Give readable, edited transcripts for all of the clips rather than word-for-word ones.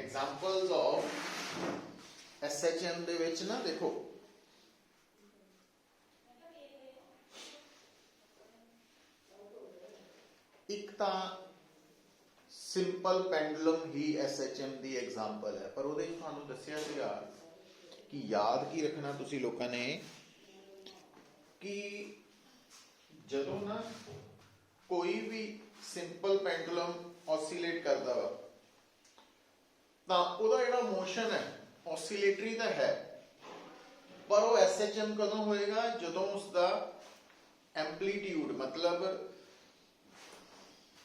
Examples of SHM ਦੇ ਵਿੱਚ ਨਾ देखो एक तो सिंपल पेंडुलम ही SHM की एग्जाम्पल है पर वो थानू दसिया सीगा कि याद की रखना तुसी लोगों ने कि जदों ना कोई भी सिंपल पेंडुलम ऑसीलेट करता वा तो उसका जिहड़ा मोशन है ऑसीलेटरी तो है पर वो SHM कदों होएगा जदों उसका एंपलीट्यूड मतलब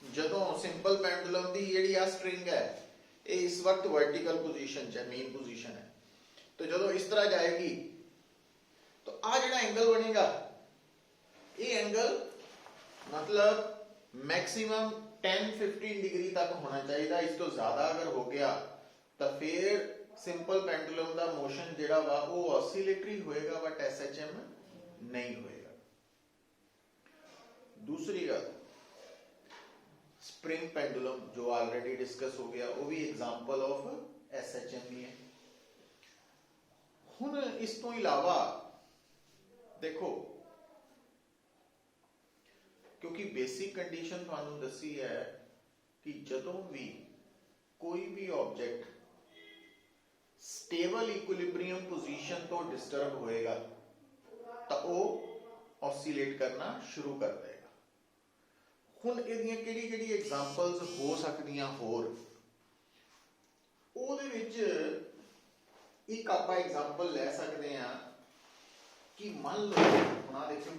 जदों सिंपल पेंडुलम की जिहड़ी आ स्ट्रिंग है ये इस वक्त वर्टिकल पोजीशन च है मेन पोजीशन है तो जदों इस तरह जाएगी तो आ जिहड़ा एंगल बनेगा ये एंगल मतलब मैक्सिमम 10-15 डिग्री तक होना चाहिए इस तो ज्यादा अगर हो गया तो फिर सिंपल पेंडुलम का मोशन जिहड़ा वा वो ऑसीलेटरी होएगा बट SHM नहीं होएगा। दूसरी गल स्प्रिंग पेंडुलम जो ऑलरेडी डिस्कस हो गया वो भी एग्जाम्पल ऑफ SHM ही है। हुण इस तो इलावा देखो क्योंकि बेसिक कंडीशन थानू दसी है कि जदों भी कोई भी ऑब्जेक्ट स्टेबल इक्विलिब्रियम पोजीशन तो डिस्टर्ब होएगा तो वो ऑसीलेट करना शुरू कर देगा। हुण इहदियां किहड़ी-किहड़ी एग्जांपल्स हो सकदियां होर ਉਹਦੇ ਵਿੱਚ एक ਆਪਾਂ एग्जांपल ले सकते हैं कि मान लो ਹੁਣ ਆ देखो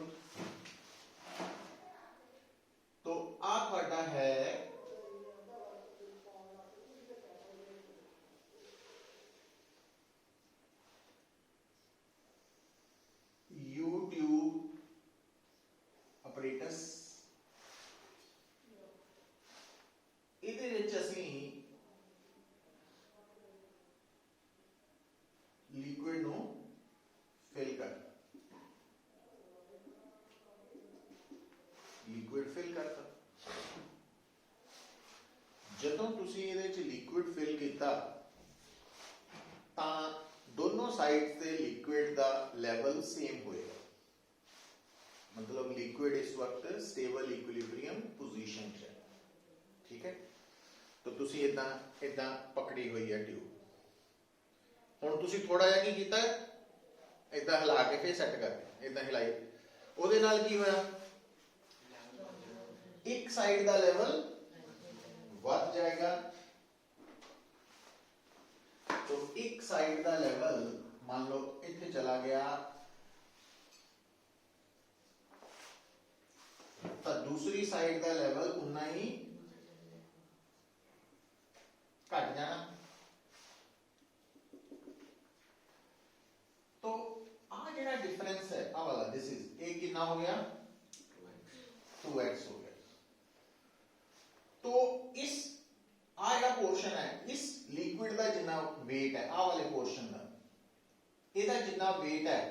तो आ ਤੁਹਾਡਾ है YouTube apparatus ਇਹਦੇ ਵਿੱਚ ਅਸੀਂ लिक्विड ਨੂੰ फिल कर लिक्विड फिल करता ਜਦੋਂ ਤੁਸੀਂ ਇਹਦੇ ਵਿੱਚ ਲਿਕੁਇਡ ਫਿਲ ਕੀਤਾ ਤਾਂ दोनों साइड से लिक्विड का लेवल सेम होएगा मतलब लिक्विड इस वक्त स्टेबल इक्विलिब्रियम पोजीशन है। ठीक है तो तुसी इदा इदा पकड़ी हुई है ट्यूब हुण तुसी थोड़ा जिहा की कीता इदा हिला के फिर सैट करके इदा हिलाई ਉਹਦੇ ਨਾਲ की होया एक साइड का लेवल बढ़ जाएगा तो एक साइड का लेवल मान लो इत्थे चला गया तो दूसरी साइड का लेवल उतना ही घट जाना तो आ जिहड़ा डिफरेंस है आ वाला दिस इज ए कितना हो गया 2x हो गया तो इस आ जिहड़ा पोर्शन है इस लिक्विड का जितना वेट है आ वाले पोर्शन का ਇਹਦਾ जितना वेट है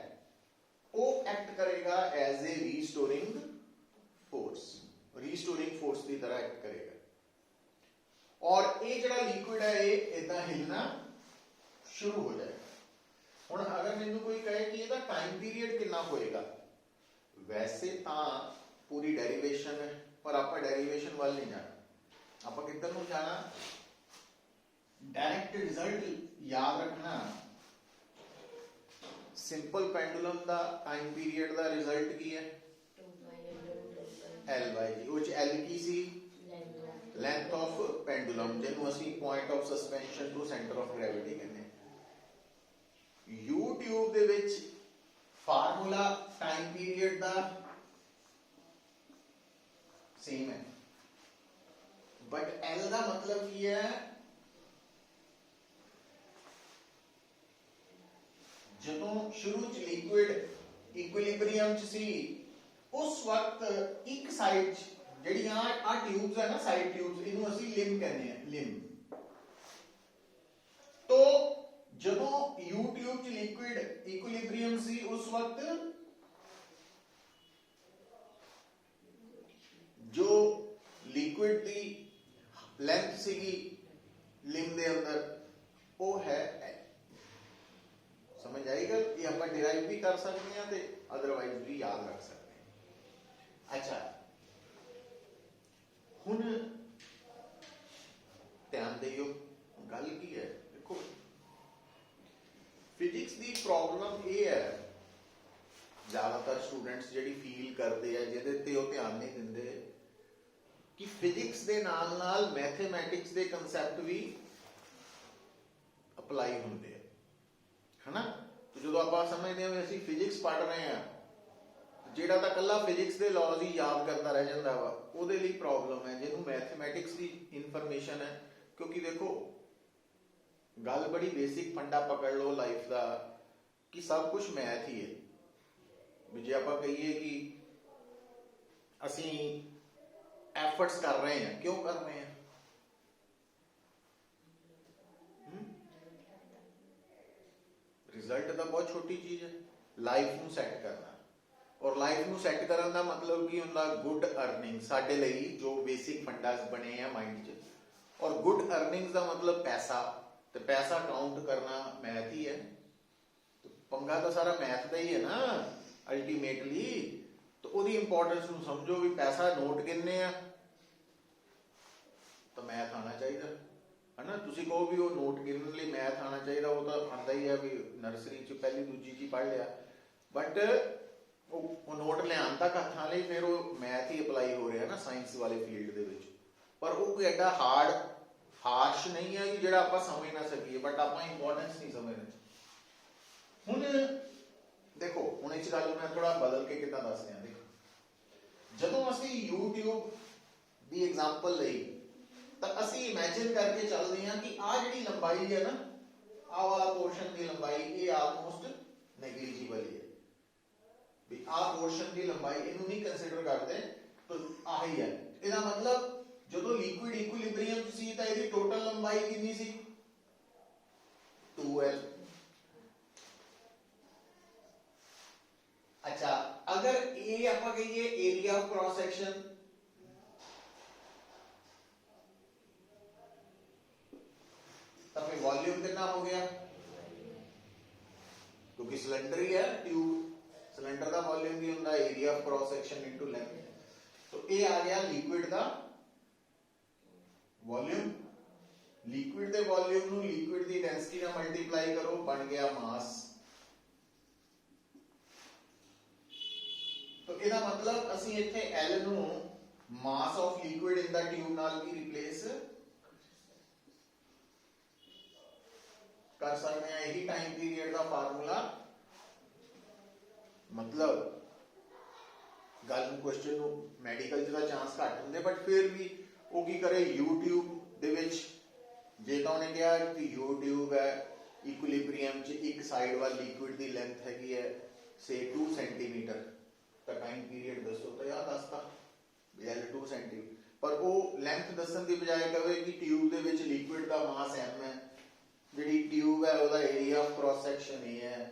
वो एक्ट करेगा एज ए रीस्टोरिंग फोर्स की तरह एक्ट करेगा और ये जिहड़ा लिक्विड है ये इदा हिलना शुरू हो जाएगा। हुण अगर मैनू कोई कहे कि ਇਹਦਾ टाइम पीरियड कितना होएगा वैसे तो पूरी डेरिवेशन है पर आप डेरिवेशन वाल नहीं जाना आप किधर नूं जाना डायरेक्ट रिजल्ट याद रखना सिंपल पेंडुलम का टाइम पीरियड का रिजल्ट की है L by G which L की सी लेंथ ऑफ पेंडुलम जिन्हों असी point of suspension to centre of gravity कहते हैं। U ट्यूब दे विच फार्मूला टाइम पीरियड का सेम है बट L का मतलब की है जदों शुरू च लिक्विड इक्विलिब्रियम च सी उस वक्त एक साइड जड़ियां आ ट्यूब्स है ना साइड ट्यूब्स इन्हों असी लिम कहते हैं लिम तो जदों यू ट्यूब च लिक्विड इक्विलिब्रियम सी उस वक्त जो लिक्विड दी लेंथ सीगी लिम दे अंदर कर सकते हैं तो अदरवाइज भी याद रख सकते हैं। अच्छा हुण ध्यान दियो गल की है, देखो फिजिक्स की प्रॉब्लम ये है ज़्यादातर स्टूडेंट्स जिहड़ी फील करते हैं जिहदे ते वो ध्यान नहीं दिंदे कि फिजिक्स के नाल नाल मैथेमैटिक्स के कंसैप्ट भी अपलाई होंगे है ना। तो जो आप समझते हैं असीं फिजिक्स पढ़ रहे हैं ਜਿਹੜਾ ਤਾਂ ਕੱਲਾ ਫਿजिक्स के लॉज ही याद करता रह जाता वा ਉਹਦੇ ਲਈ प्रॉब्लम है ਜਿਹਨੂੰ मैथमेटिक्स की इन्फॉर्मेशन है। क्योंकि देखो गल बड़ी बेसिक फंडा पकड़ लो लाइफ का कि सब कुछ मैथ ही है। भी जे आप कहिए कि असी एफर्ट्स कर रहे हैं, क्यों कर रहे हैं? रिजल्ट तो बहुत छोटी चीज है, लाइफ नू सैट करना। और लाइफ नू सैट करने का मतलब की होंदा गुड अर्निंग साडे लई जो बेसिक फंडास बने हैं माइंड च। और गुड अर्निंग्स का मतलब पैसा, तो पैसा काउंट करना मैथ ही है। तो पंगा तो सारा मैथ का ही है ना अल्टीमेटली। तो उसकी इंपॉर्टेंस नू समझो भी पैसा नोट किन्ने आ तो मैथ आना चाहिए है ना। तुसी कहो भी वो नोट गिनने लिए मैथ आना चाहिए, वो तो आता ही है भी नर्सरी च पहली दूजी ची पढ़ लिया। बट वो नोट लियान तक हत्थां लई फिर वो मैथ ही अपलाई हो रहा है ना साइंस वाले फील्ड दे विच। पर वो कोई एडा हार्श नहीं है कि जिहड़ा आपां समझ ना सकीए, बट आपां इंपॉर्टेंस नहीं समझते। हुण देखो हुण इस गल मैं थोड़ा बदल के किदां दस रहा। देखो जदों असीं यूट्यूब की एग्जाम्पल लई तो असीं इमैजिन करके चलते हैं कि आ जिहड़ी लंबाई है ना, आ वाला पोर्शन की लंबाई ये आलमोस्ट नेगलीजिबल है भी आ पोर्शन की लंबाई इनू नहीं कंसीडर करते। तो आही है इसका मतलब जो लिक्विड इक्विलिब्रियम सी तो इसकी टोटल लंबाई कितनी सी 2L। अच्छा अगर ये आप कहिए एरिया ऑफ क्रॉस सेक्शन तो फिर वॉल्यूम कितना हो गया, क्योंकि सिलेंडर ही है ट्यूब। सिलेंडर का वॉल्यूम भी होता है area of cross section into length. तो ये आ गया लिक्विड का वॉल्यूम। लिक्विड के वॉल्यूम नू लिक्विड की डेंसिटी ਨਾਲ मल्टीप्लाई करो बन गया मास। तो इसका मतलब ਅਸੀਂ ਇੱਥੇ L ਨੂੰ mass of liquid in the tube ਨਾਲ भी रिप्लेस कर सकते हैं। यही टाइम पीरियड का फार्मूला मतलब गल क्वेश्चन मैडिकल का चांस घट होंगे, बट फिर भी वो की करे यूट्यूब दे विच जे तो उन्हें कहा कि यूट्यूब है इक्विलिब्रियम च एक साइड वाल लिक्विड की लेंथ हैगी है से 2 सेंटीमीटर, तो टाइम पीरियड दसो तो यार दसता L 2 सेंटीमीटर। पर वो लेंथ दसन की बजाय कहे कि ट्यूब दे विच लिक्विड का मास M है, जिहड़ी ट्यूब है उसका एरिया ऑफ क्रॉस सेक्शन ये है,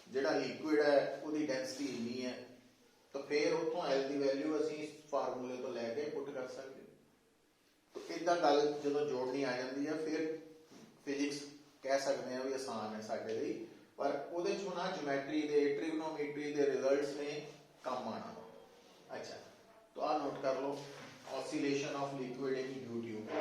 जिहड़ा लिक्विड है उसकी डेंसिटी इन्नी है। तो फिर उत्थों L की वैल्यू असीं इस फार्मूले तो लैके पुट कर सकते। तो इदा गल जो जोड़नी आ जाती है फिर फिजिक्स कह सकते हैं भी आसान है साडे लई, पर उहदे च हुण ज्योमैट्री दे ट्रिगनोमेट्री दे रिजल्ट्स ने काम आना। अच्छा तो आ नोट कर लो oscillation of liquid in YouTube.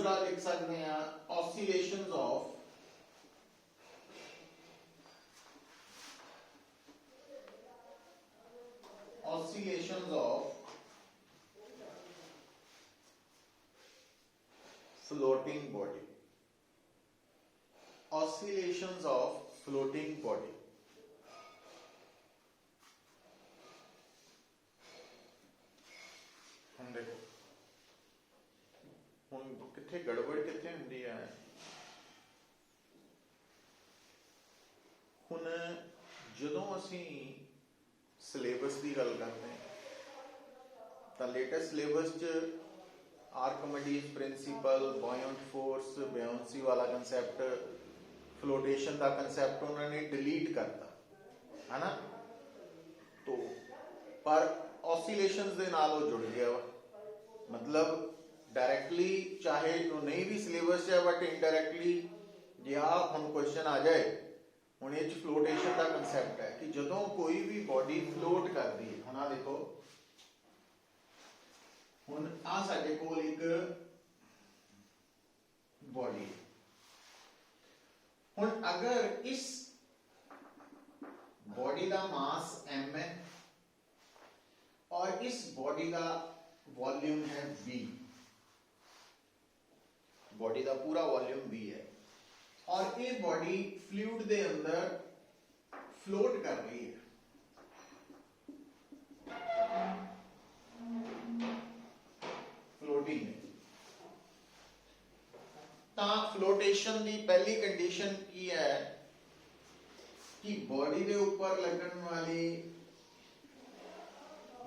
दूसरा लिख सकते हैं oscillations of floating body. Oscillations of floating body. हम देखो ਹੁਣ ਕਿੱਥੇ ਗੜਬੜ ਕਿੱਥੇ ਹੁੰਦੀ ਹੈ। ਹੁਣ ਜਦੋਂ ਅਸੀਂ ਸਿਲੇਬਸ ਦੀ ਗੱਲ ਕਰਦੇ ਹਾਂ ਤਾਂ ਲੇਟੈਸਟ ਸਿਲੇਬਸ 'ਚ आर्कमिडीज प्रिंसीपल, बॉयंट फोर्स, बेयोंसी वाला कंसैप्ट, फ्लोटेशन का कंसैप्ट उन्होंने डिलीट करता है ना। तो पर ऑसिलेशंस दे नाल वो जुड़ गया वा, मतलब डायरैक्टली चाहे तो नहीं भी सिलेबस है बट इनडायरैक्टली जे हम क्वेश्चन आ जाए हुण इह फ्लोटेशन का कंसैप्ट है कि जदों कोई भी बॉडी फ्लोट करती है। हुण देखो ਹੁਣ ਆ ਸਾਡੇ ਕੋਲ ਇੱਕ बॉडी, ਹੁਣ अगर इस बॉडी का मास m है और इस बॉडी का वॉल्यूम है v, बॉडी का पूरा वॉल्यूम v है और ये बॉडी फ्लूइड के अंदर फ्लोट कर रही है। फ्लोटिंग फ्लोटेशन की पहली कंडीशन की है कि बॉडी के ऊपर लगने वाली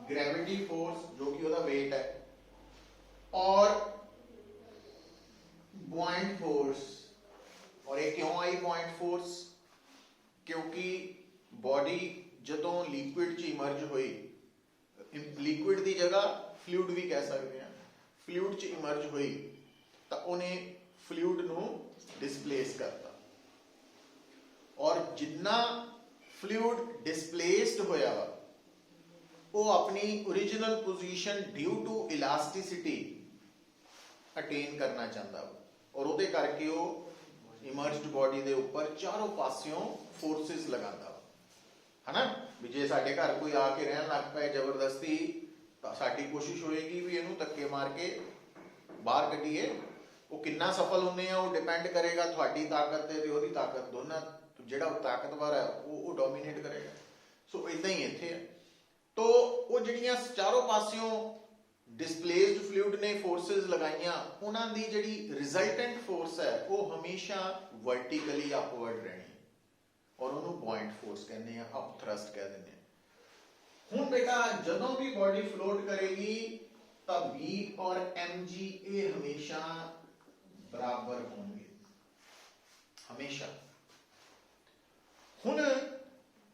ग्रेविटी फोर्स जो कि उसका वेट है और बॉयंट फोर्स। और ये क्यों आई बॉयंट फोर्स? क्योंकि बॉडी जदों लिक्विड च इमर्ज हुई, लिक्विड की जगह फ्लूइड भी कह सकते हैं, फ्लूइड च इमर्ज हुई तो उन्हें फ्लूइड नू डिस्प्लेस करता और जिन्ना फ्लूइड डिस्प्लेस्ड होया वो अपनी original position due to elasticity attain करना चाहता और उहदे करके वो इमर्ज्ड बॉडी के ऊपर चारों पासियों फोर्सेस लगाता है ना। भी जे साडे घर कोई आके रहन लग पाए जबरदस्ती तो साडी कोशिश होएगी भी इहनूं धक्के मार के बाहर कढीए। वो कितना सफल होने हैं वो डिपेंड करेगा थोड़ी ताकत ते ओहदी ताकत, दोनों जिहड़ा ताकतवर है वो डोमीनेट करेगा। सो इदां ही इत्थे है। तो वो जिहड़ियां चारों पासियों डिस्प्लेस्ड फ्लूइड ने फोर्सेस लगाइयां उन्हां दी जिहड़ी रिजल्टेंट फोर्स है वो हमेशा वर्टिकली अपवर्ड रहनी और उन्होंने बॉयंट फोर्स कहते हैं, अप थ्रस्ट कह देते हैं। हुण बेटा जदों भी बॉडी फ्लोट करेगी तब v और mg ये हमेशा बराबर होंगे, हमेशा। हुण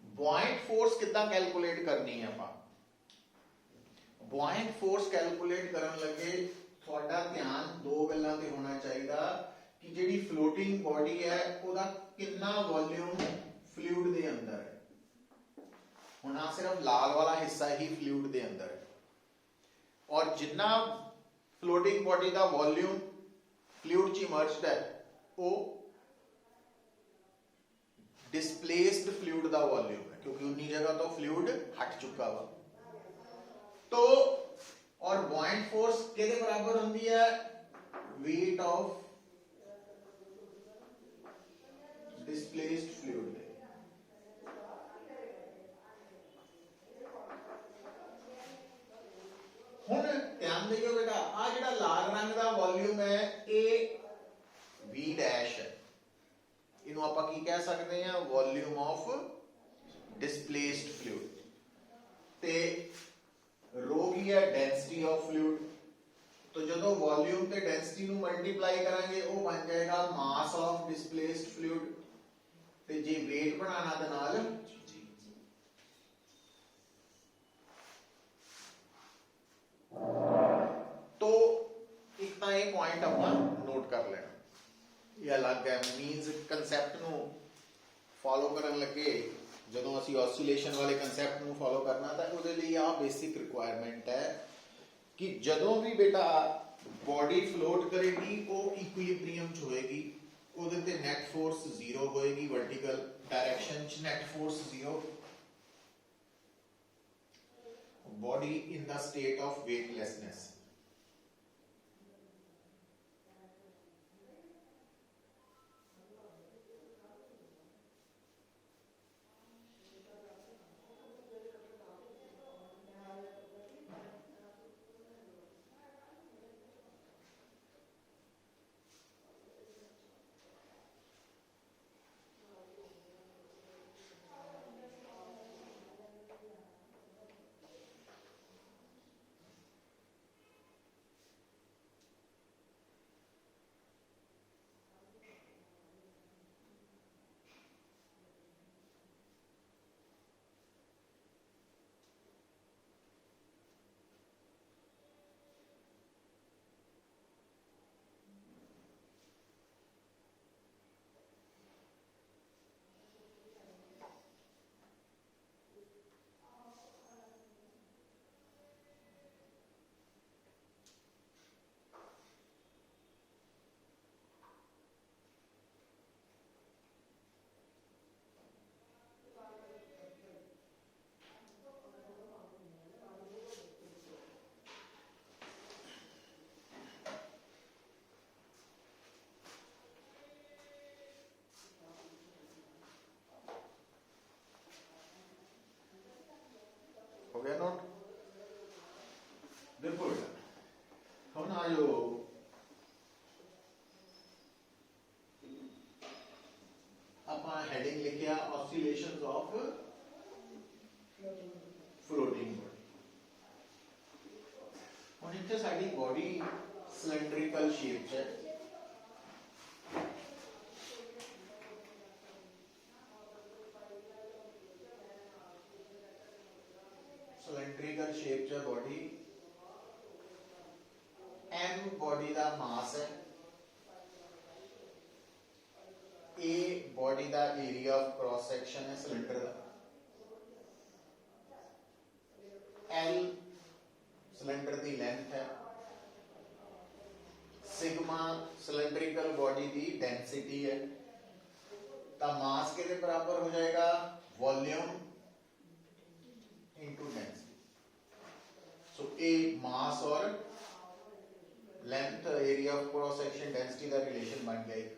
बॉयंट फोर्स कितना कैलकुलेट करनी है आपां? बॉयंट फोर्स कैलकुलेट करन लगे थोड़ा ध्यान दो गल्लां ते होना चाहिए कि जिहड़ी फ्लोटिंग बॉडी है उहदा कितना वॉल्यूम फ्लूइड दे अंदर है। हुण आ सिर्फ लाल वाला हिस्सा ही फ्लूइड दे अंदर है और जितना फ्लोटिंग बॉडी का वॉल्यूम फ्लूइड च इमर्ज्ड है वो डिस्प्लेस्ड फ्लूइड का वॉल्यूम है क्योंकि उन्नी जगह तो फ्लूइड हट चुका वा। तो और बॉयंट फोर्स किहदे बराबर होंदी है? Wait of displaced fluid. हुण ध्यान दियो बेटा आ जिहड़ा लाल रंग का वॉल्यूम है ये v डैश है, इनू आपां की कह सकते हैं? Volume of displaced fluid. ते रो की है डेंसिटी ऑफ फ्लूइड। तो जदों वॉल्यूम ते डेंसिटी नू मल्टीप्लाई करांगे वो बन जाएगा मास ऑफ डिस्प्लेस्ड फ्लूइड। ते जे वेट बनाना दे नाल तो एक तो ये पॉइंट अपना नोट कर लेना, ये अलग है। मीन्स कंसैप्ट नू फॉलो करन लगे जदों असी ऑसिलेशन वाले कंसैप्ट नू फॉलो करना तो उसदे लई आ बेसिक रिक्वायरमेंट है कि जदों भी बेटा बॉडी फ्लोट करेगी वो इक्विलिब्रियम च होएगी, ਉਹਦੇ ਤੇ ਨੈਟ ਫੋਰਸ 0 ਹੋਏਗੀ, वर्टिकल डायरेक्शन च net force 0, body in the state of weightlessness. हो गया नोट? देखो बेटा हम ना जो अपना हेडिंग लिखिया ऑसिलेशंस ऑफ फ्लोटिंग बॉडी। और इतने साड़ी बॉडी सिलेंड्रिकल शेप है, सिलेंड्रिकल शेप च बॉडी, एम बॉडी का मास है, ए बॉडी का एरिया ऑफ क्रॉस सेक्शन है सिलेंडर का, एल सिलेंडर की लेंथ है, सिग्मा सिलेंड्रिकल बॉडी की डेंसिटी है, तो मास के बराबर हो जाएगा वॉल्यूम इनटू डेंसिटी। सो ए मास और length area of cross section density का रिलेशन बन गया एक।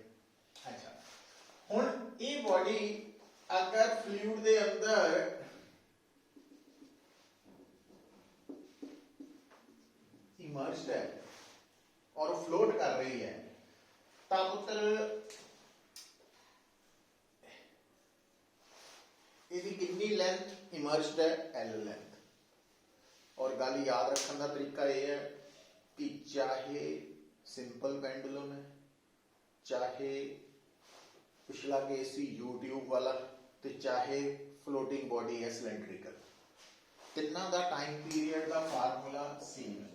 अच्छा हुण ये बॉडी अगर फ्लूइड दे अंदर इमर्ज्ड है और फ्लोट कर रही है, तब पुत्र इसकी कितनी लेंथ इमर्ज्ड है? L length. और गल याद रखने का तरीका यह है कि चाहे सिंपल पेंडुलम है, चाहे पिछला केस सी यूट्यूब वाला, तो चाहे फ्लोटिंग बॉडी है सिलेंड्रिकल, तिना का टाइम पीरियड का फार्मूला सेम है,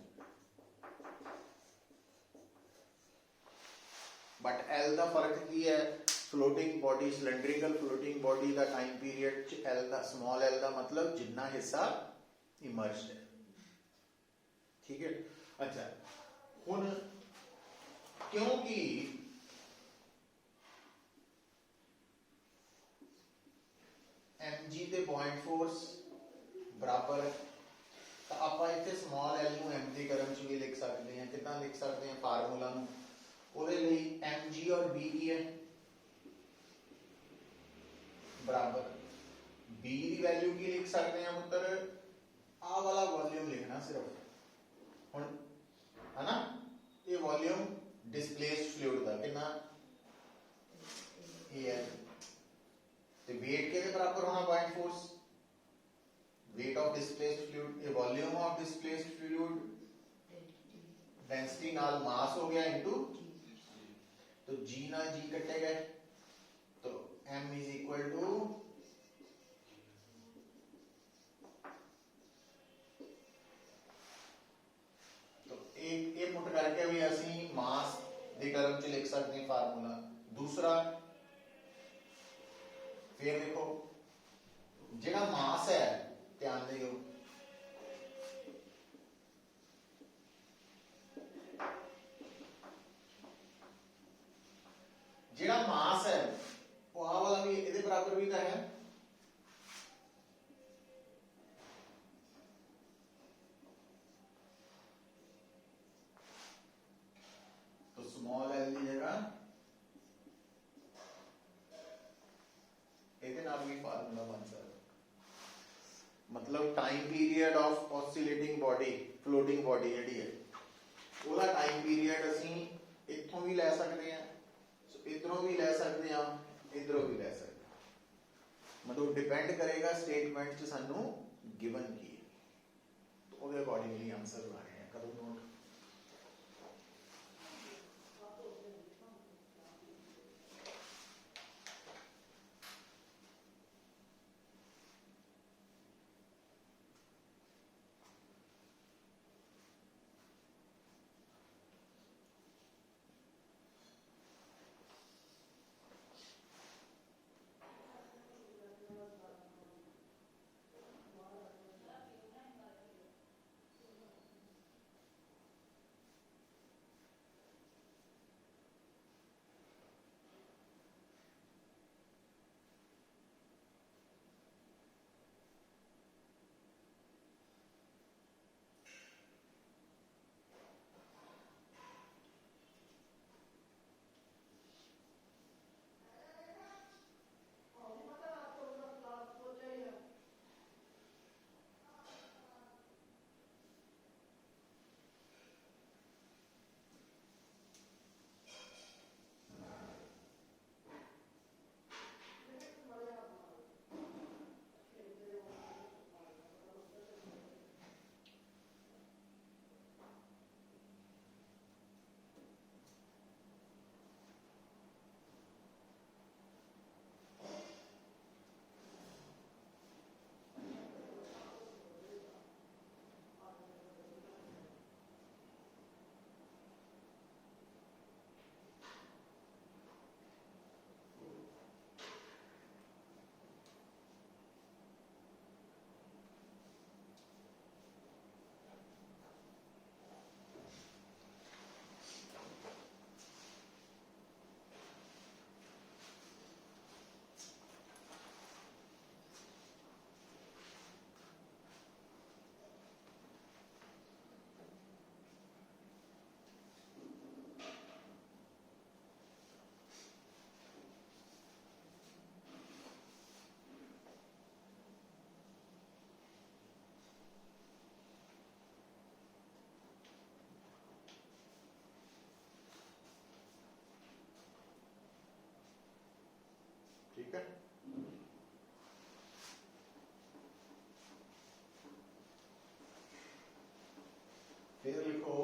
बट एल का फर्क की है? Floating body cylindrical floating body का टाइम पीरियड एल का स्मॉल एल का मतलब जितना हिस्सा इमर्ज्ड है। ठीक है। अच्छा हुण क्योंकि एम जी के पॉइंट फोर्स बराबर है, तो आप इतने स्मॉल एल नू एम जी टर्म च भी लिख सकते हैं। कितना लिख सकते हैं? फार्मूला नू ਉਹਦੇ ਲਈ mg और b की है बराबर b की वैल्यू की लिख सकते हैं पुत्र, आ वाला वॉल्यूम लिखना सिर्फ हुण है ना, ये वॉल्यूम डिस्प्लेस्ड फ्लूइड का कितना ए है, तो वेट के बराबर होना point force, weight of displaced fluid, ये volume of displaced fluid, density नाल मास हो गया इनटू, तो जी ना जी कटे गए, तो m इज इक्वल टू तो एक पुट करके भी असी मास दी टर्म च लिख सकते हैं फार्मूला। दूसरा फिर देखो जेड़ा मास है, ध्यान दियो of oscillating body floating body जिहड़ी है ਉਹਦਾ टाइम पीरियड ਅਸੀਂ ਇੱਥੋਂ भी लै सकते हैं, इधरों भी लै सकते हैं, इधरों भी लै सकते हैं। मतलब डिपेंड करेगा स्टेटमेंट च सानू गिवन की है, तो ਉਹਦੇ अकॉर्डिंगली आंसर लाने हैं। करो नोट। ठीक है, फिर लिखो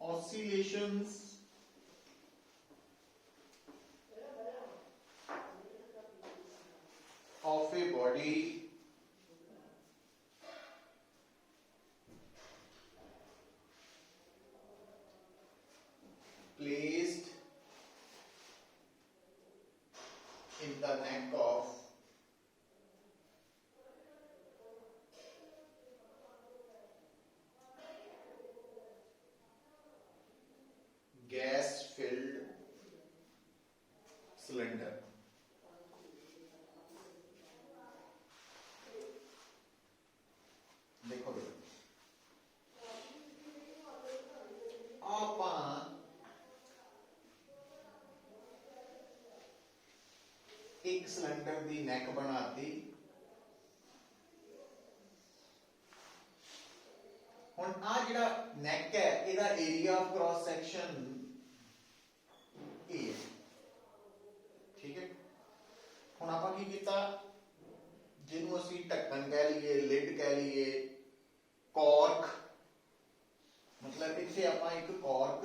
oscillations of a body placed in the neck of gas filled cylinder। देखो आप एक सिलेंडर की नैक बनाती, हुण आ जिहड़ा नैक है इहदा एरिया ऑफ क्रॉस सैक्शन ए है, ठीक है। हुण आपां की कीता, जिन्हों असीं ढक्कन कह लीए, लिड कह लीए, कॉर्क, मतलब इत्थे आपां एक कॉर्क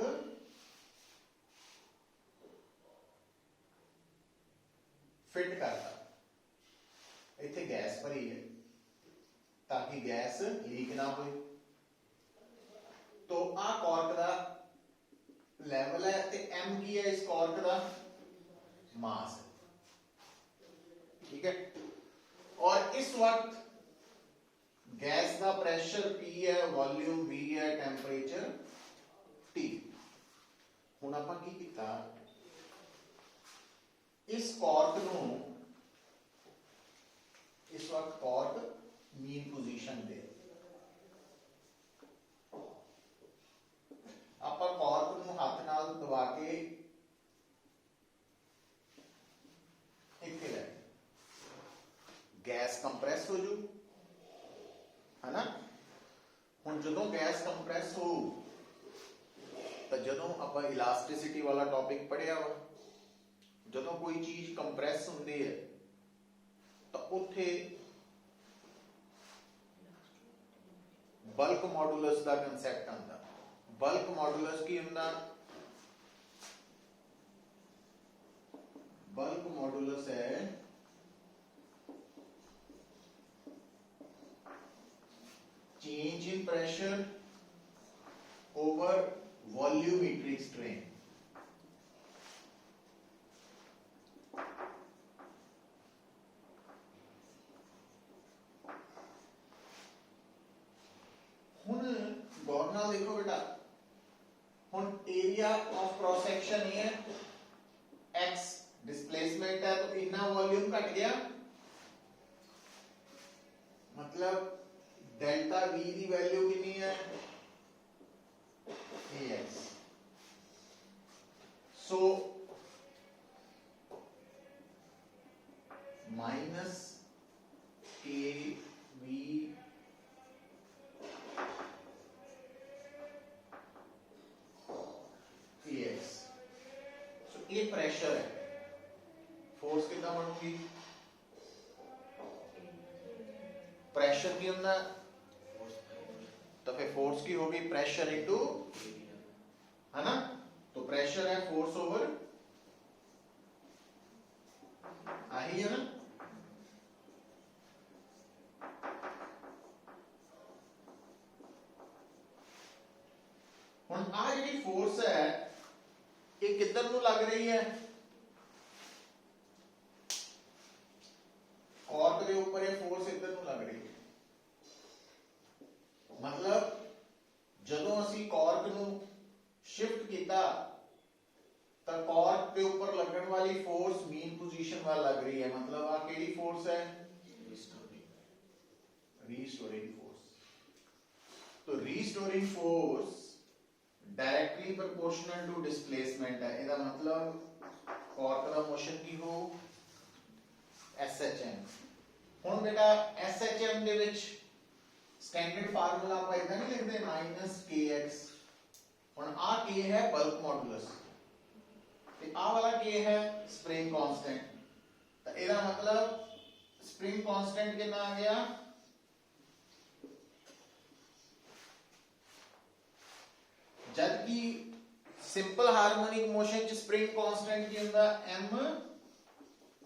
फिट करता, इत्थे गैस भरी है ताकि गैस लीक ना हो। तो आ कॉर्क का लैवल है, ते एम की है इस कॉर्क का मास है, ठीक है। और इस वक्त गैस का प्रेशर P है, वॉल्यूम V है, टेंपरेचर T। हुण आपां की कीता, इस कॉर्क ਨੂੰ इस वक्त कॉर्क मीन पोजीशन पे ਆਪਾਂ कॉर्क ਨੂੰ ਹੱਥ ਨਾਲ ਦਬਾ ਕੇ ਇੱਥੇ ਲੈ गैस कंप्रेस हो जू है ना। हुण जदों गैस कंप्रेस हो तो जदों आपां इलास्टिसिटी वाला टॉपिक पढ़िया वा, जदों कोई चीज कंप्रेस हुंदी है तो उत्थे बल्क मॉडुलस का कंसैप्ट आंदा। बल्क मॉडुलस की हुंदा? बल्क मॉडुलस है change in pressure over volumetric strain. हुण गौर नाल देखो बेटा, हुण एरिया ऑफ क्रॉस सेक्शन ये है, एक्स डिस्प्लेसमेंट है तो इतना वॉल्यूम घट गया, मतलब डेल्टा वी की वैल्यू कितनी है AX। सो माइनस के वी AX। सो ये प्रेशर है, फोर्स कितना बनूंगी? प्रेशर की होना तो फिर फोर्स की होगी प्रेशर इनटू, है ना। तो प्रेशर है फोर्स ओवर, आई है ना। हुण आ जिहड़ी फोर्स है ये किधर नूं लग रही है? कॉर्क के ऊपर ये फोर्स इधर नूं लग रही है। मतलब जदों असी कॉर्क नूं शिफ्ट किया तो कॉर्क के ऊपर लगन वाली फोर्स मीन पोजीशन वाल लग रही है। मतलब आ केड़ी फोर्स है? Restoring force. तो restoring force directly proportional to displacement है। इसका मतलब कॉर्क का मोशन की हो SHM। हुण बेटा SHM दे विच स्टैंडर्ड फार्मूला आप इतना नहीं लिखते माइनस kx। हुण आ k है बल्क मॉडुलस ते आ वाला k है स्प्रिंग कांस्टेंट। तो इसका मतलब स्प्रिंग कांस्टेंट कितना आ गया? जबकि सिंपल हार्मोनिक मोशन च स्प्रिंग कांस्टेंट की हुंदा m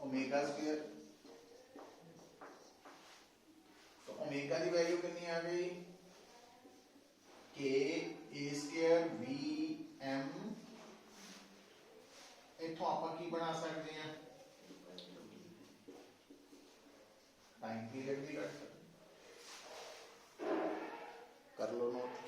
ओमेगा स्क्वायर। तो ओमेगा की वैल्यू कितनी आ गई? k a square v m। इथों आप की बना सकते हैं? टाइम पीरियड भी कट कर लो note.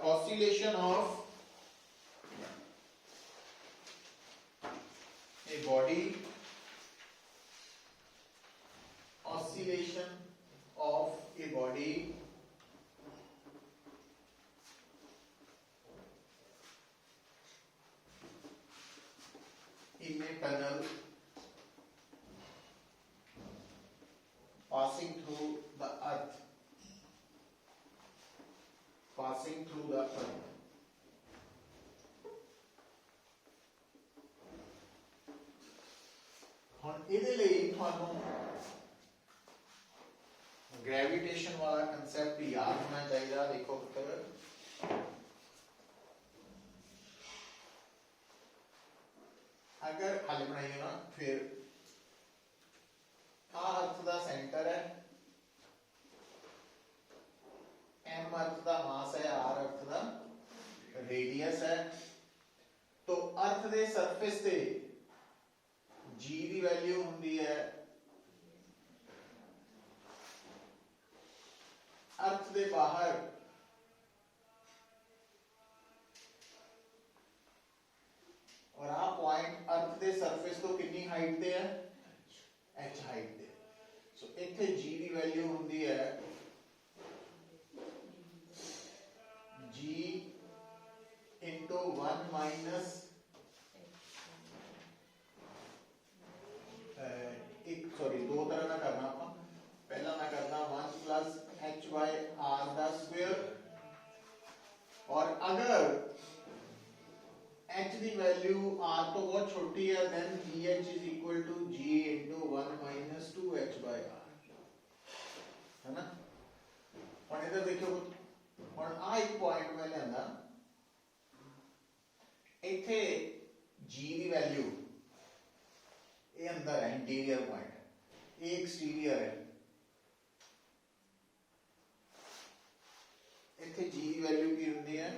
oscillation of a body, oscillation of a body in a tunnel passing through the earth, passing through the earth. ਹੁਣ ਇਹਦੇ ਲਈ ਤੁਹਾਨੂੰ ਗ੍ਰੈਵਿਟੇਸ਼ਨ ਵਾਲਾ ਕਨਸੈਪਟ ਯਾਦ ਹੋਣਾ ਚਾਹੀਦਾ। ਦੇਖੋ ਪੁੱਤਰ, अगर हल बनाइए ना, फिर अर्थ का सेंटर है, एम अर्थ का मास है, आर अर्थ का रेडियस है। तो अर्थ के सरफेस से जी की वैल्यू होंगी है अर्थ के बाहर और आ पॉइंट अर्थ के सरफेस तो कितनी हाइट पे है, एच हाइट पे। सो इत्थे जी की वैल्यू होंगी है जी इंटू 1 माइनस दो तरह ना करना आप। पहला मैं करना 1 प्लस एच बाय आर का स्क्वायर, और अगर h की वैल्यू r तो बहुत छोटी है, then gh is equal to g into 1 minus 2h by r, है ना। और इधर देखो, और आ एक पॉइंट मैं लेंदा इथे g की वैल्यू ये अंदर है, इंटीरियर पॉइंट, ये एक्सटीरियर है। इथे g की वैल्यू की होती है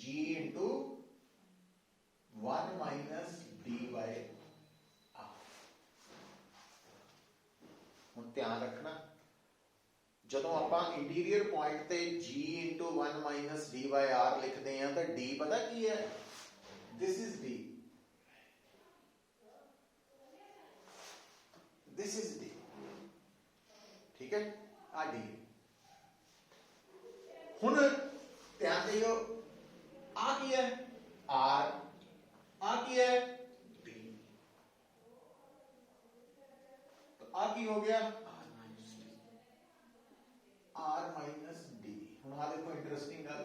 g into 1 minus D by R. हम ध्यान रखना, जदों आप इंटीरियर पॉइंट ते g into 1 minus D by R लिखते हैं तो d पता की है, this is d, this is d, ठीक है, आ d। हुण ध्यान दियो, आ की है आर, आ की है डी, तो आ की हो गया आर माइनस डी। हुण आ देखो इंटरेस्टिंग गल,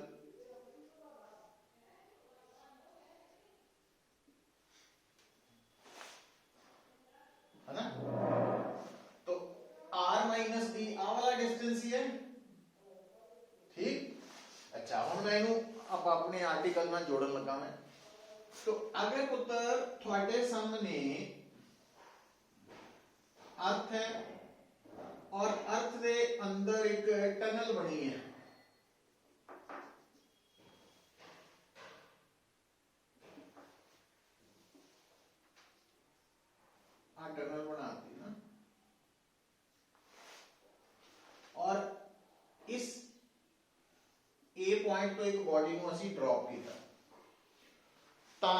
है ना। तो आर माइनस डी आ वाला डिस्टेंस ही है, ठीक। अच्छा, हुण मैं इनू आप अपने आर्टिकल में जोड़न लगा मैं। तो अगर पुत्र थोड़े सामने अर्थ है और अर्थ के अंदर एक टनल बनी है, आ टनल बनाती ना, और इस ए पॉइंट तो एक बॉडी को असी ड्रॉप किया, तो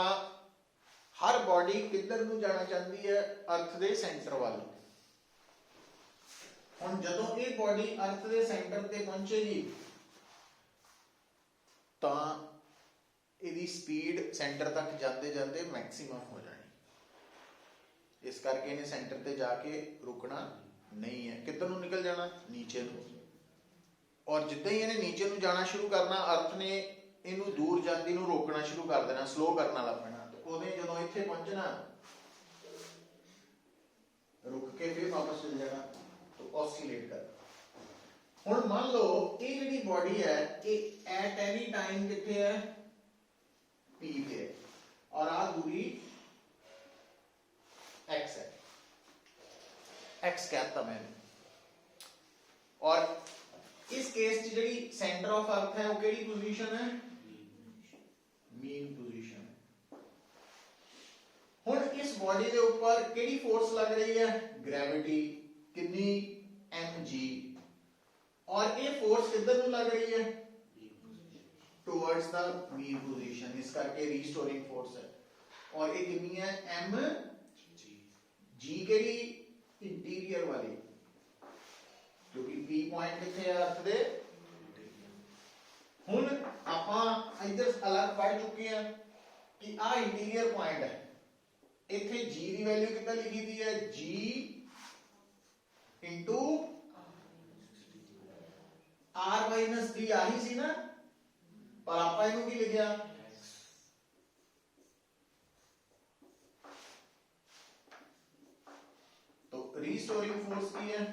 हर बॉडी किधर नूं जाना चाहती है, अर्थ के सेंटर वाल। हुण जदों ये बॉडी अर्थ के सेंटर ते पहुंचेगी तो इसकी स्पीड सेंटर तक जाते जाते मैक्सिमम हो जानी। इस करके इन्हें सेंटर ते जाके रुकना नहीं है, किधर नूं निकल जाना, नीचे नूं। और जिद्दां ही इन्हें नीचे नूं जाना शुरू करना, अर्थ ने इनू दूर जाती नूं रोकना शुरू कर देना, स्लो करना लग पैना। तो उहने जदों इत्थे पहुंचना, रुक के फिर वापस चल जाना, तो ऑसिलेट कर। हुण मान लो ये जिहड़ी बॉडी है ये एट एनी टाइम कित्थे है, पी पे है, और आ दूरी एक्स है, एक्स कहता मैंने। और इस केस च जिहड़ी सेंटर ऑफ अर्थ है वो केड़ी पोजीशन है, मीन पोजीशन है। हुण इस बॉडी के ऊपर केड़ी फोर्स लग रही है, ग्रेविटी, कितनी, mg। और ये फोर्स किधर ਨੂੰ लग रही है टुवर्ड्स द मीन पोजीशन, इस करके रीस्टोरिंग फोर्स है। और ये कितनी है एम जी केड़ी इंटीरियर वाली, क्योंकि पी पॉइंट किथे है अर्थ दे। हुण आपां इधर अलग पढ़ चुके हैं कि आ इंटीरियर पॉइंट है, इथे जी की वैल्यू कितना लिखी दी है जी इंटू आर माइनस डी आही सी ना, पर आपा इनू की लिखिया तो रीस्टोरिंग फोर्स की है।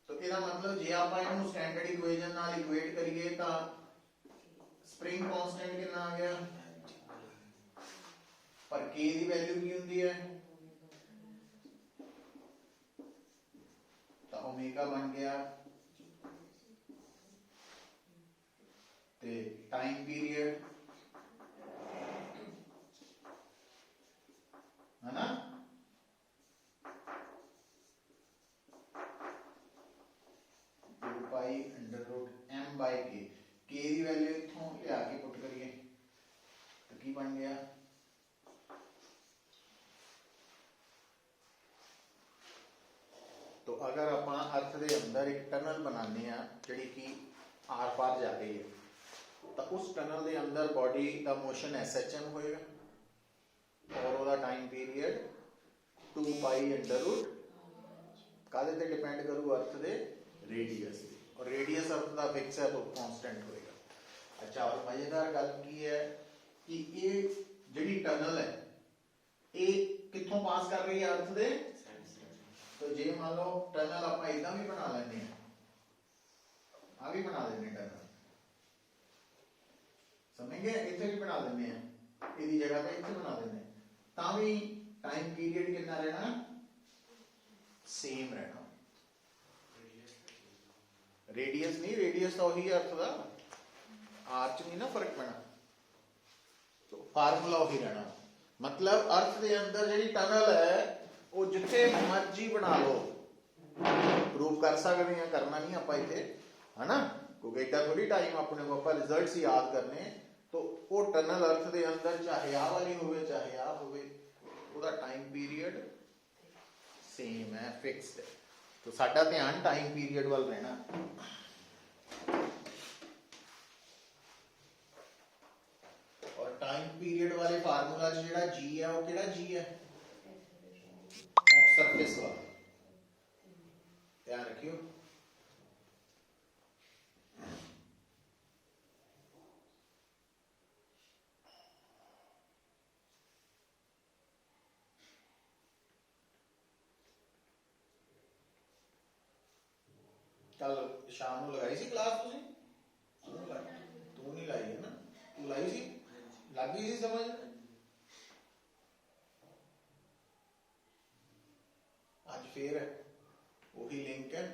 तो इसका मतलब जे आप इनू स्टैंडर्ड इक्वेशन नाल इक्वेट करिए तो स्प्रिंग कांस्टेंट कितना आ गया, पर के की वैल्यू की हुंदी है तो ओमेगा बन गया ते टाइम पीरियड है ना, pi under root M by K की वैल्यू इथों लिया के पुट करिए तो की बन गया तो अगर आप अर्थ के अंदर एक टनल बनाने जी कि आर पार जा रही है तो उस टनल के अंदर बॉडी का मोशन SHM होएगा और वह time period 2 pi under root कादे ते डिपेंड करू अर्थ के रेडियस, और रेडियस अर्थ का फिक्स है तो कांस्टेंट होएगा। अच्छा और मजेदार गल की है कि ये जी टनल है ये कितों पास कर रही है अर्थ दे, तो जे मान लो टनल आप इदा भी बना लेने आ भी बना देने टनल, समझ गए, इतने भी बना देने इसकी जगह पे इतने बना देने ता भी टाइम पीरियड कितना रहना सेम रहना, रेडियस नहीं, रेडियस तो वही अर्थ का आर च नहीं ना फर्क पैना, तो फार्मूला वही रहना। मतलब अर्थ के अंदर जी टनल है वो जिथे मर्जी बना लो, प्रूव कर सकते हैं, करना नहीं आप इतने है ना, क्योंकि इतना थोड़ी टाइम अपने को आप रिजल्ट ही याद करने, तो वो टनल अर्थ के अंदर चाहे आ वाली हो चाहे आ हो टाइम पीरियड सेम है, फिक्स्ड है। तो साडा ध्यान टाइम पीरियड वाल रहना। और टाइम पीरियड वाले फार्मूला जो जी है वो केड़ा जी है सरफेस वाला, ध्यान रखियो। कल शाम को लगाई सी क्लास तू नहीं लाई है ना, तू लाई सी, लग गई सी समझ, आज फिर वही लिंक है।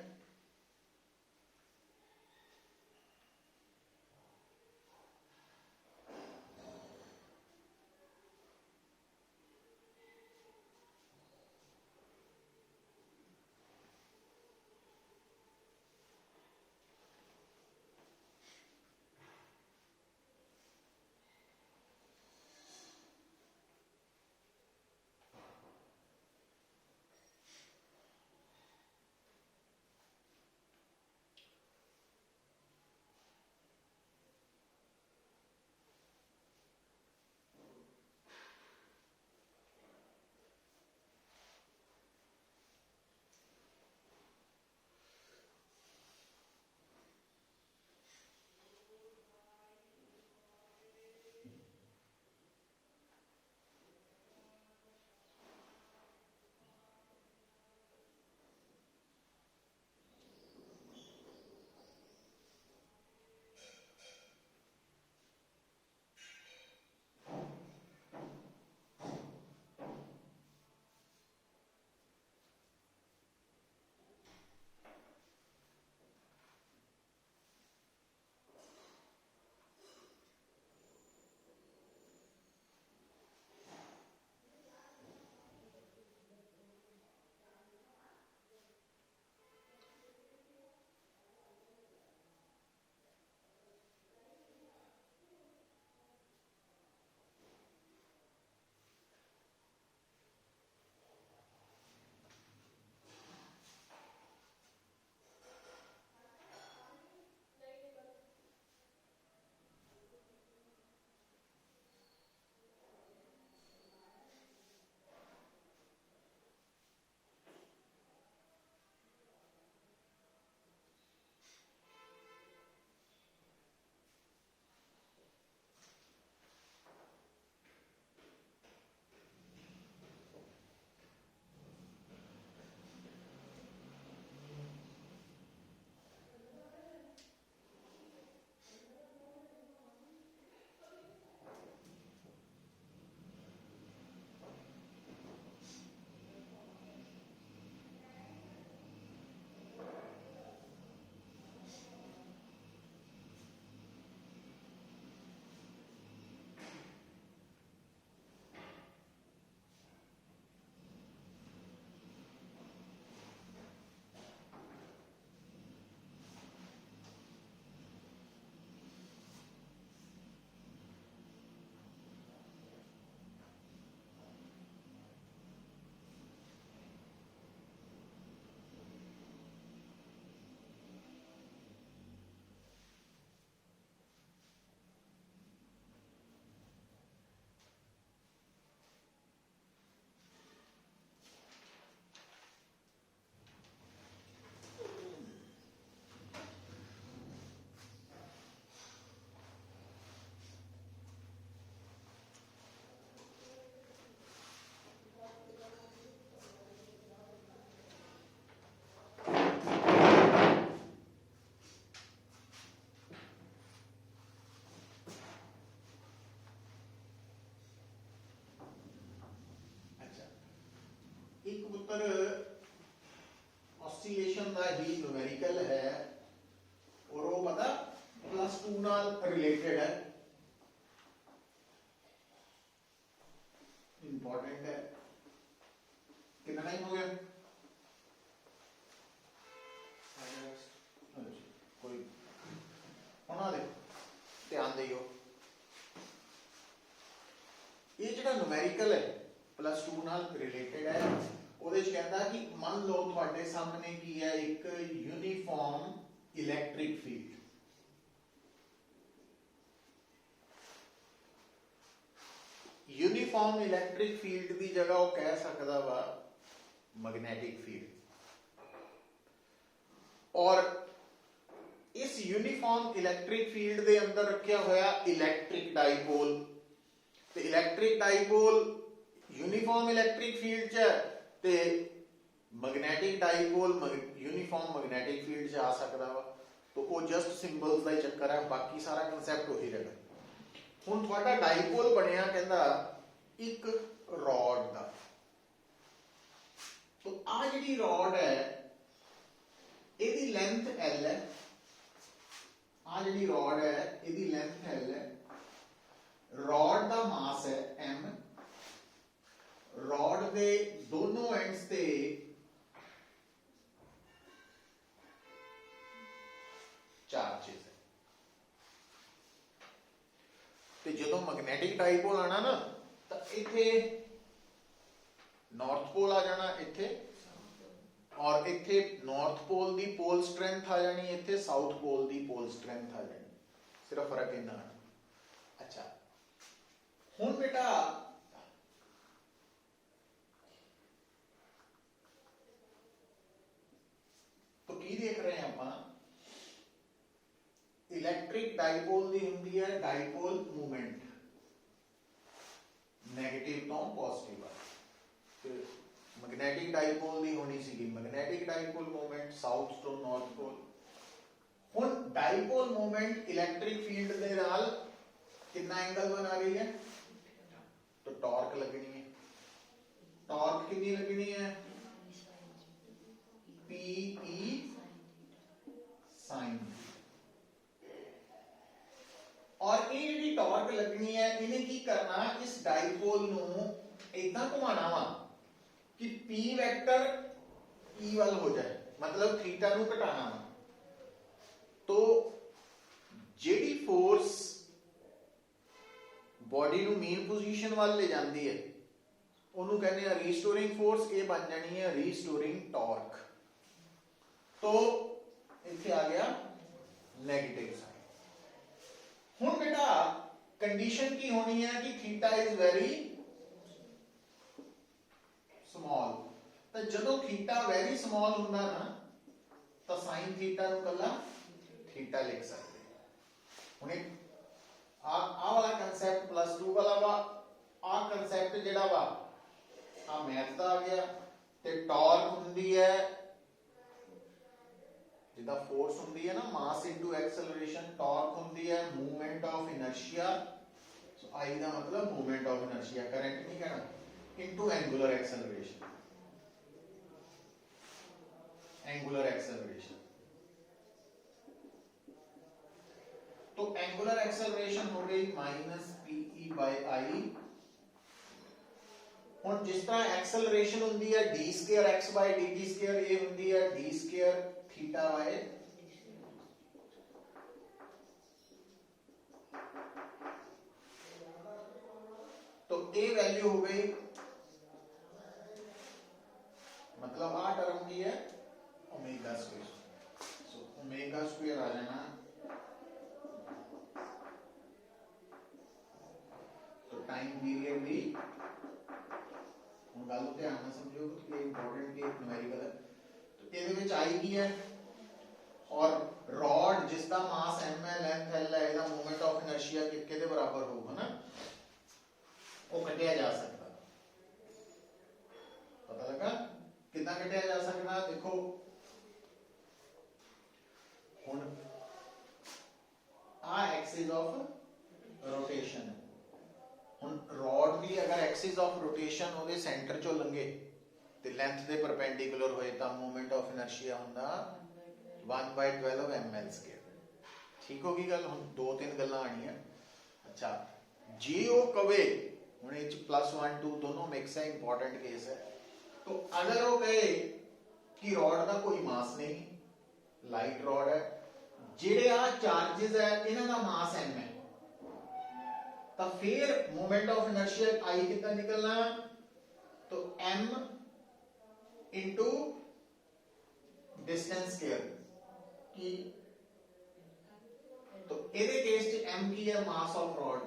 ही न्यूमेरिकल है और वो पता +2 नाल रिलेटेड है, इंपॉर्टेंट है। कितना टाइम हो गया? कोई होना दे, ध्यान दियो। ये जो न्यूमेरिकल है +2 नाल रिलेटेड है, ਉਹਦੇ ਚ ਕਹਿੰਦਾ ਕਿ ਮੰਨ ਲਓ ਤੁਹਾਡੇ ਸਾਹਮਣੇ ਕੀ ਹੈ, ਇੱਕ uniform electric field. Uniform electric field की जगह वो कह सकता वा मैग्नेटिक फील्ड, और इस यूनिफॉर्म इलैक्ट्रिक फील्ड के अंदर रखा होया इलैक्ट्रिक डाइपोल। तो electric dipole uniform electric field च ते magnetic dipole uniform magnetic field च आ सकता वा। तो वो जस्ट सिंबल्स का ही चक्कर है, बाकी सारा कंसैप्ट वही रहेगा। हुण तुहाडा डाइपोल बनिया कहंदा एक रॉड दा। तो आ जिहड़ी रॉड है इहदी लेंथ L है, आ जिहड़ी रॉड है इहदी लेंथ L है, रॉड दा मास है M, रॉड दे दोनों एंड्स ते चार्जेस है। तो जो मैग्नेटिक डाइपोल आना ना, तो इथे नॉर्थ पोल आ जाना इथे, और इथे नॉर्थ पोल दी पोल स्ट्रेंथ आ जानी, इथे साउथ पोल दी पोल स्ट्रेंथ आ जानी, सिर्फ फर्क इन्ना है। अच्छा हुण बेटा तो की देख रहे हैं अपना, इलैक्ट्रिक डाइपोल दी हुंदी है डाइपोल मूवमेंट, नेगेटिव तो पॉजिटिव है। तो मैग्नेटिक डाइपोल दी होनी सी मैग्नेटिक डाइपोल मूवमेंट साउथ तो नॉर्थ पोल। हुण डाइपोल मूवमेंट इलैक्ट्रिक फील्ड दे नाल कितना एंगल बना रही है, तो टॉर्क लगनी है। टॉर्क कितनी लगनी है? PE sin। और ये जी टॉर्क लगनी है, इन्हें की करना, इस डाइपोल नू इतना घुमाना वा कि P वेक्टर E वाल हो जाए, मतलब थीटा नू घटाना वा। तो जेडी फोर्स बॉडी नू मेन पोजीशन वाल ले जाती है ਉਹਨੂੰ कहने हैं रीस्टोरिंग फोर्स, ये बन जानी है रीस्टोरिंग टॉर्क। तो इत्थे आ गया नेगेटिव साइन। हुण बेटा कंडीशन की होनी है कि थीटा इज वेरी स्मॉल। तो जदों थीटा वेरी स्मॉल हुंदा ना, तो साइन थीटा नूं कल्ला थीटा लिख सकते हैं। हुण आ वाला कंसेप्ट +2 वाला वा, आ कंसेप्ट जिहड़ा वा आ मैथ दा आ गया। ते टॉर्क हुंदी है जिदा फोर्स हुंदी है ना, मास इनटू एक्सेलरेशन, टॉर्क हुंदी है मूवमेंट ऑफ इनर्शिया। सो आई दा मतलब मूवमेंट ऑफ इनर्शिया, करंट नहीं कहना, into angular acceleration, angular acceleration. तो एंगुलर एक्सेलरेशन हो गई -PE/I। हुण जिस तरह एक्सेलरेशन हुंदी है d² x/dt², ये हुंदी है d² θ/। तो ये वैल्यू हो गई, मतलब आ टर्म की है ω²। सो ω² आ जाना, तो टाइम पीरियड भी गल ध्यान में समझो कि इंपॉर्टेंट की न्यूमेरिकल है। तो ਇਹਦੇ ਵਿੱਚ आई की है, और रॉड जिसका मास m है, लेंथ l है, ਇਹਦਾ मोमेंट ऑफ इनर्शिया कितने के बराबर होगा ना, वो कटिया जा सकता। पता लगा कितना कटिया जा सकता? देखो हुण आ एक्सिस ऑफ रोटेशन है। हुण रॉड भी अगर एक्सिस ऑफ रोटेशन ਉਹਦੇ सेंटर चों लंघे ते लेंथ दे परपेंडिकुलर होए तां मोमेंट ऑफ इनर्शिया हुंदा 1/12 ml ਸਕੁਅਰ। ਠੀਕ ਹੋ ਗਈ ਗੱਲ। ਹੁਣ ਦੋ ਤਿੰਨ ਗੱਲਾਂ ਆਣੀਆਂ। ਅੱਛਾ, ਜੇ ਉਹ ਕਵੇ ਹੁਣ ਇਹ ਚ +1 2 दोनों मिक्स है, इंपॉर्टेंट केस है, तो अगर वो कहे कि रॉड का कोई मास नहीं, लाइट रॉड है, ਜਿਹੜੇ ਆ ਚਾਰजेस है ਇਹਨਾਂ ਦਾ मास m है, तो फिर मोमेंट ऑफ इनर्शिया I कितना निकलना, तो m इंटू डिस्टेंस स्क्वायर की, तो ਇਹਦੇ केस च m की है मास ऑफ रॉड,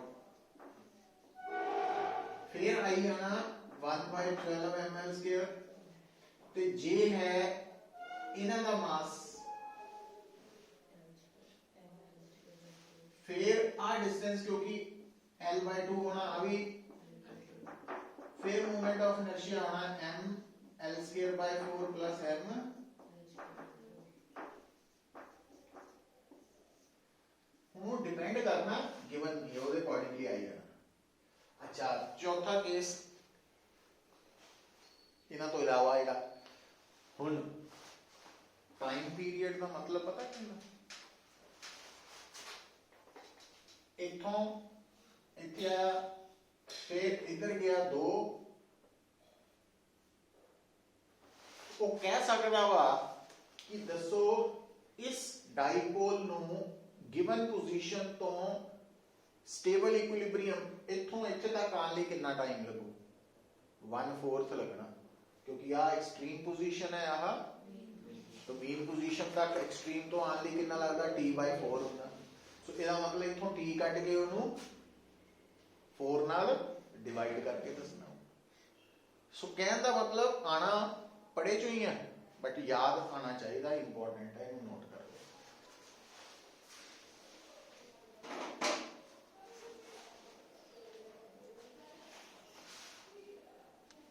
फिर आई आना 1/12 ml स्क्वायर, ते J है इन्हां दा मास, फिर आ डिस्टेंस क्योंकि L/2 होना अभी, फिर मोमेंट ऑफ इनर्शिया होना m L²/4 प्लस m, हूं डिपेंड करना गिवन ये ਉਹਦੇ अकॉर्डिंगली आई जाना। अच्छा, चौथा केस इन्हां तो इलावा ਜਿਹੜਾ ਹੁਣ टाइम पीरियड का मतलब पता ਕੀ ਹੁੰਦਾ, इथों ਇੱਥੇ आया, फिर इधर गया 2, वो कह सकता वा कि दसो इस डाइपोल ਨੂੰ गिवन पोजीशन तो स्टेबल इक्विलिब्रियम इथों इत्थे तक आने लिए कितना टाइम लगू, 1/4 लगना, क्योंकि आ एक्सट्रीम पोजीशन है, आह तो मीन पोजीशन तक एक्सट्रीम तो आने लिए कितना लगता, T/4 होता। सो इसका मतलब इथों T कट के उन्होंने 4 नाल डिवाइड करके दसना। सो कहने का मतलब आना पढ़े चो ही है, बट याद आना चाहिए, इंपॉर्टेंट है, नोट